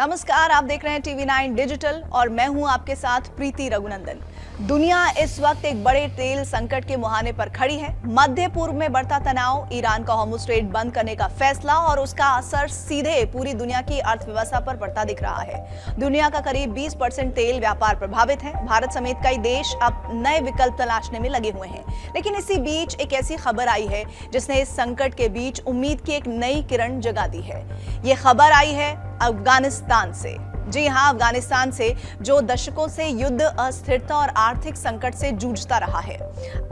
नमस्कार, आप देख रहे हैं टीवी 9 डिजिटल और मैं हूं आपके साथ प्रीति रघुनंदन। दुनिया इस वक्त एक बड़े तेल संकट के मुहाने पर खड़ी है। मध्य पूर्व में बढ़ता तनाव, ईरान का हॉर्मुज़ स्ट्रेट बंद करने का फैसला और उसका असर सीधे पूरी दुनिया की अर्थव्यवस्था पर पड़ता दिख रहा है। दुनिया का करीब 20% तेल व्यापार प्रभावित है। भारत समेत कई देश अब नए विकल्प तलाशने में लगे हुए हैं। लेकिन इसी बीच एक ऐसी खबर आई है जिसने इस संकट के बीच उम्मीद की एक नई किरण जगा दी है। ये खबर आई है अफगानिस्तान से। जी हां, अफगानिस्तान से, जो दशकों से युद्ध, अस्थिरता और आर्थिक संकट से जूझता रहा है।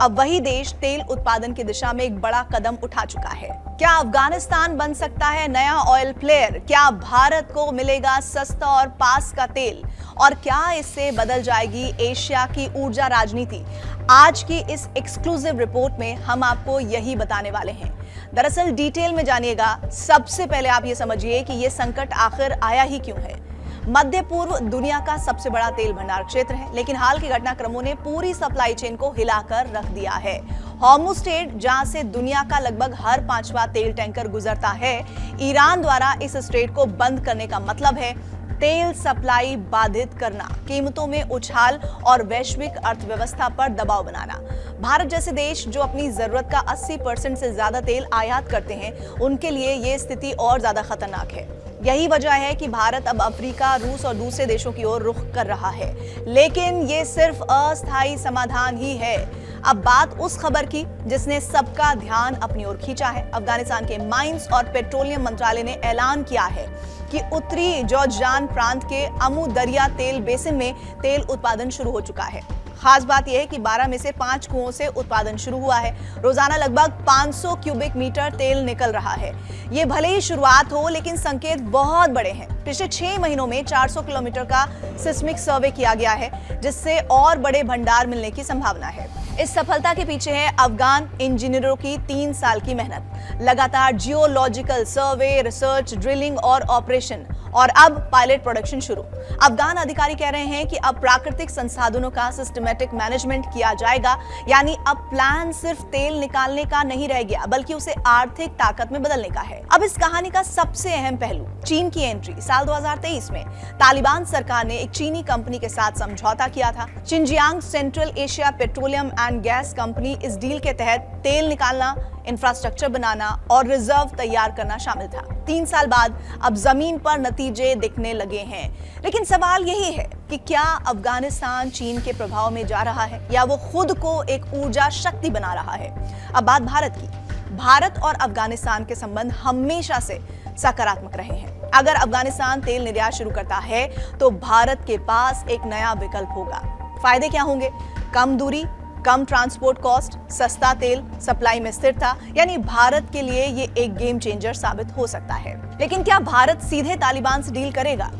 अब वही देश तेल उत्पादन की दिशा में एक बड़ा कदम उठा चुका है। क्या अफगानिस्तान बन सकता है नया ऑयल प्लेयर? क्या भारत को मिलेगा सस्ता और पास का तेल? और क्या इससे बदल जाएगी एशिया की ऊर्जा राजनीति? आज की इस एक्सक्लूसिव रिपोर्ट में हम आपको यही बताने वाले हैं। दरअसल डिटेल में जानिएगा। सबसे पहले आप ये समझिए कि ये संकट आखिर आया ही क्यों है। मध्य पूर्व दुनिया का सबसे बड़ा तेल भंडार क्षेत्र है, लेकिन हाल के घटनाक्रमों ने पूरी सप्लाई चेन को हिलाकर रख दिया है। हॉर्मुज़ स्ट्रेट, जहां से दुनिया का लगभग हर 5वां तेल टैंकर गुजरता है, ईरान द्वारा इस स्ट्रेट को बंद करने का मतलब है तेल सप्लाई बाधित करना, कीमतों में उछाल और वैश्विक अर्थव्यवस्था पर दबाव बनाना। भारत जैसे देश जो अपनी जरूरत का 80% से ज्यादा तेल आयात करते हैं, उनके लिए ये स्थिति और ज्यादा खतरनाक है। यही वजह है कि भारत अब अफ्रीका, रूस और दूसरे देशों की ओर रुख कर रहा है। लेकिन ये सिर्फ अस्थायी समाधान ही है। अब बात उस खबर की जिसने सबका ध्यान अपनी ओर खींचा है। अफगानिस्तान के माइंस और पेट्रोलियम मंत्रालय ने ऐलान किया है कि उत्तरी जौजजान प्रांत के अमू दरिया तेल बेसिन में तेल उत्पादन शुरू हो चुका है। खास बात यह है कि 12 में से 5 कुओं से उत्पादन शुरू हुआ है। रोजाना लगभग 500 क्यूबिक मीटर तेल निकल रहा है। ये भले ही शुरुआत हो, लेकिन संकेत बहुत बड़े हैं। पिछले 6 महीनों में 400 किलोमीटर का सिस्मिक सर्वे किया गया है, जिससे और बड़े भंडार मिलने की संभावना है। इस सफलता के पीछे है अफगान इंजीनियरों की 3 साल की मेहनत, लगातार जियोलॉजिकल सर्वे, रिसर्च, ड्रिलिंग और ऑपरेशन, और अब पायलट प्रोडक्शन शुरू। अफगान अधिकारी कह रहे हैं कि अब प्राकृतिक संसाधनों का सिस्टमैटिक मैनेजमेंट किया जाएगा, यानी अब प्लान सिर्फ तेल निकालने का नहीं रह गया, बल्कि उसे आर्थिक ताकत में बदलने का है। अब इस कहानी का सबसे अहम पहलू, चीन की एंट्री। साल 2023 में तालिबान सरकार ने एक चीनी कंपनी के साथ समझौता किया था। Xinjiang central Asia petroleum and gas company इस डील के तहत तेल निकालना, इंफ्रास्ट्रक्चर बनाना और रिजर्व तैयार करना शामिल था। 3 साल बाद अब जमीन पर नतीजे दिखने लगे हैं। लेकिन सवाल यही है कि क्या अफगानिस्तान चीन के प्रभाव में जा रहा है, या वो खुद को एक ऊर्जा शक्ति बना रहा है? अब बात भारत की। भारत और अफगानिस्तान के संबंध हमेशा से सकारात्मक रहे हैं। अगर अफगानिस्तान तेल निर्यात शुरू करता है तो भारत के पास एक नया विकल्प होगा। फायदे क्या होंगे? कम दूरी, कम ट्रांसपोर्ट कॉस्ट, सस्ता तेल, सप्लाई में स्थिरता, यानी भारत के लिए ये एक गेम चेंजर साबित हो सकता है। लेकिन क्या भारत सीधे तालिबान से डील करेगा?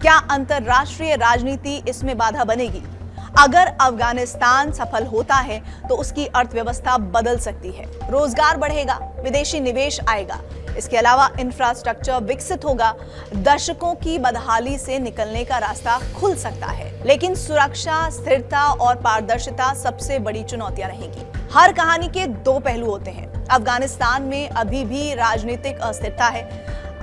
क्या अंतरराष्ट्रीय राजनीति इसमें बाधा बनेगी? अगर अफगानिस्तान सफल होता है तो उसकी अर्थव्यवस्था बदल सकती है, रोजगार बढ़ेगा, विदेशी निवेश आएगा, इसके अलावा इंफ्रास्ट्रक्चर विकसित होगा, दशकों की बदहाली से निकलने का रास्ता खुल सकता है। लेकिन सुरक्षा, स्थिरता और पारदर्शिता सबसे बड़ी चुनौतियां रहेंगी। हर कहानी के 2 पहलू होते हैं। अफगानिस्तान में अभी भी राजनीतिक अस्थिरता है,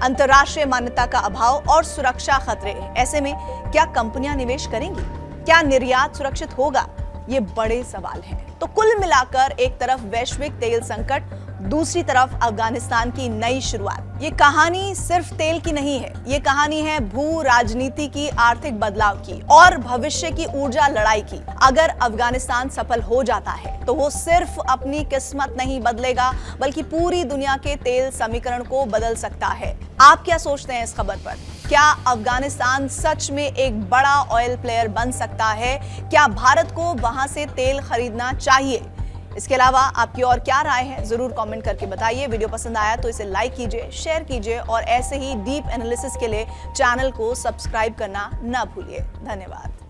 अंतर्राष्ट्रीय मान्यता का अभाव और सुरक्षा खतरे। ऐसे में क्या कंपनियां निवेश करेंगी? क्या निर्यात सुरक्षित होगा? ये बड़े सवाल हैं। तो कुल मिलाकर एक तरफ वैश्विक तेल संकट, दूसरी तरफ अफगानिस्तान की नई शुरुआत। ये कहानी सिर्फ तेल की नहीं है, ये कहानी है भू राजनीति की, आर्थिक बदलाव की और भविष्य की ऊर्जा लड़ाई की। अगर अफगानिस्तान सफल हो जाता है तो वो सिर्फ अपनी किस्मत नहीं बदलेगा, बल्कि पूरी दुनिया के तेल समीकरण को बदल सकता है। आप क्या सोचते हैं इस खबर पर? क्या अफगानिस्तान सच में एक बड़ा ऑयल प्लेयर बन सकता है? क्या भारत को वहां से तेल खरीदना चाहिए? इसके अलावा आपकी और क्या राय है, जरूर कमेंट करके बताइए। वीडियो पसंद आया तो इसे लाइक कीजिए, शेयर कीजिए और ऐसे ही डीप एनालिसिस के लिए चैनल को सब्सक्राइब करना ना भूलिए। धन्यवाद।